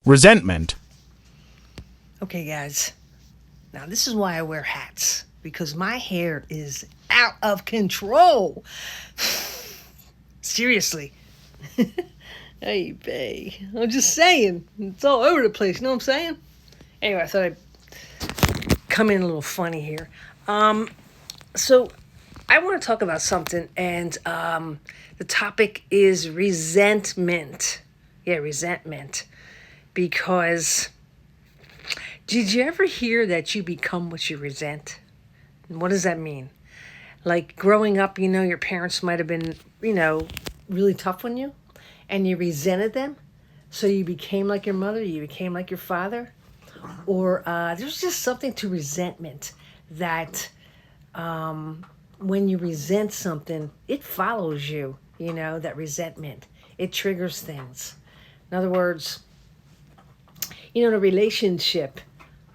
resentment. Okay, guys. Now, this is why I wear hats. Because my hair is out of control. Seriously. Hey, babe. I'm just saying. It's all over the place. You know what I'm saying? Anyway, I thought I'd come in a little funny here. So I want to talk about something, and the topic is resentment. Yeah, resentment. Because did you ever hear that you become what you resent? What does that mean? Like growing up, your parents might have been, really tough on you, and you resented them. So you became like your mother, you became like your father. Or there's just something to resentment that when you resent something, it follows you, that resentment. It triggers things. In other words, in a relationship,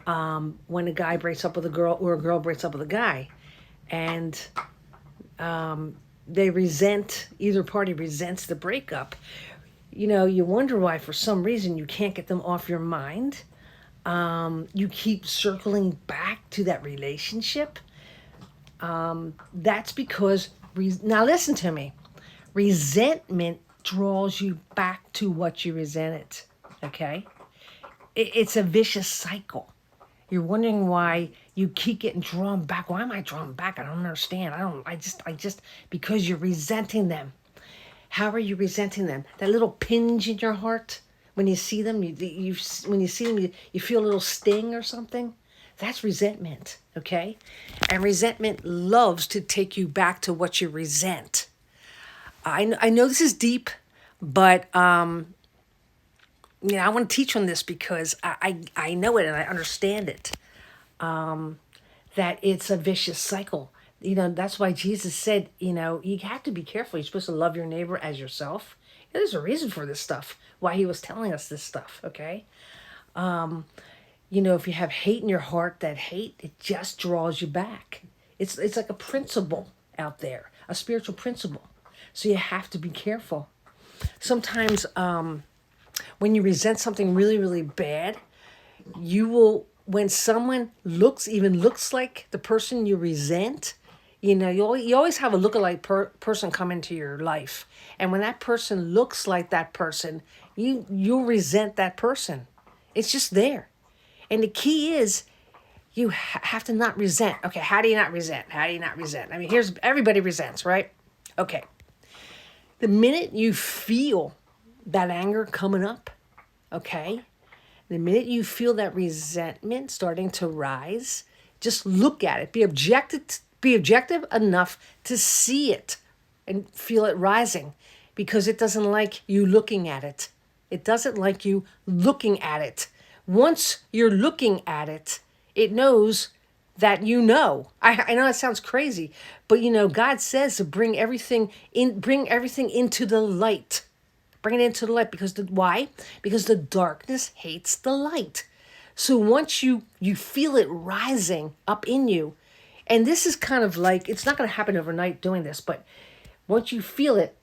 when a guy breaks up with a girl or a girl breaks up with a guy, and they resent, either party resents the breakup, you wonder why for some reason you can't get them off your mind. You keep circling back to that relationship. That's because, now listen to me, resentment draws you back to what you resented, okay? It's a vicious cycle. You're wondering why you keep getting drawn back. Why am I drawn back? I don't understand. Because you're resenting them. How are you resenting them? That little pinch in your heart, when you see them, when you see them, you feel a little sting or something. That's resentment, okay? And resentment loves to take you back to what you resent. I know this is deep, but I want to teach on this because I know it and I understand it. That it's a vicious cycle. That's why Jesus said, you have to be careful. You're supposed to love your neighbor as yourself. There's a reason for this stuff, why he was telling us this stuff, okay? If you have hate in your heart, that hate, it just draws you back. It's like a principle out there, a spiritual principle. So you have to be careful. Sometimes when you resent something really, really bad, you will, when someone looks like the person you resent, you always have a lookalike person come into your life. And when that person looks like that person, you'll resent that person. It's just there. And the key is you have to not resent. Okay, how do you not resent? How do you not resent? I mean, everybody resents, right? Okay. The minute you feel that anger coming up, okay, the minute you feel that resentment starting to rise, just look at it. Be objective enough to see it and feel it rising, because it doesn't like you looking at it. It doesn't like you looking at it. Once you're looking at it, it knows that I know that sounds crazy, but God says to bring everything into the light. Bring it into the light why? Because the darkness hates the light. So once you feel it rising up in you, and this is kind of like, it's not going to happen overnight doing this, but once you feel it,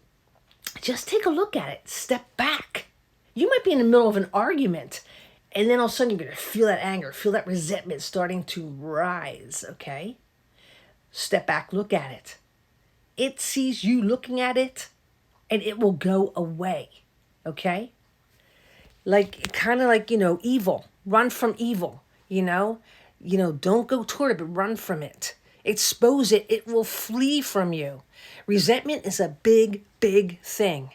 just take a look at it. Step back. You might be in the middle of an argument, and then all of a sudden you're going to feel that anger, feel that resentment starting to rise, okay? Step back, look at it. It sees you looking at it, and it will go away, okay? Kind of like, evil. Run from evil, don't go toward it, but run from it. Expose it. It will flee from you. Resentment is a big, big thing.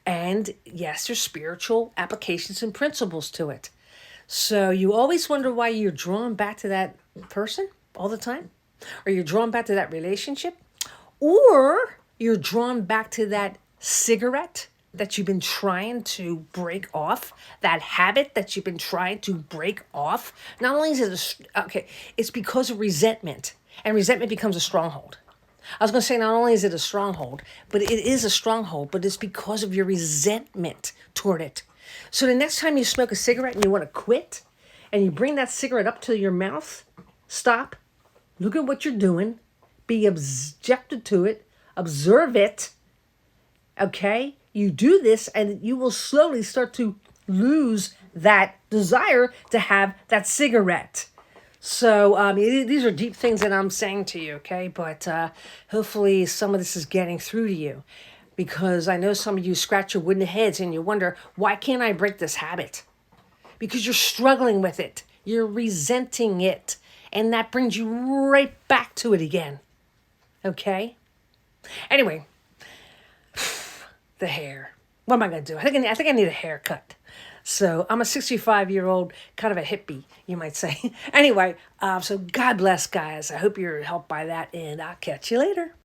And yes, there's spiritual applications and principles to it. So you always wonder why you're drawn back to that person all the time? Or you're drawn back to that relationship? Or you're drawn back to that cigarette that you've been trying to break off, that habit that you've been trying to break off. Not only is it it's because of resentment, and resentment becomes a stronghold. I was going to say, not only is it a stronghold, but it is a stronghold, but it's because of your resentment toward it. So the next time you smoke a cigarette and you want to quit, and you bring that cigarette up to your mouth, stop, look at what you're doing, be objected to it, observe it, okay? You do this and you will slowly start to lose that desire to have that cigarette. So these are deep things that I'm saying to you, okay? But hopefully some of this is getting through to you, because I know some of you scratch your wooden heads and you wonder, why can't I break this habit? Because you're struggling with it. You're resenting it. And that brings you right back to it again. Okay? Anyway, the hair. What am I going to do? I think I need a haircut. So I'm a 65-year-old, kind of a hippie, you might say. Anyway, so God bless, guys. I hope you're helped by that, and I'll catch you later.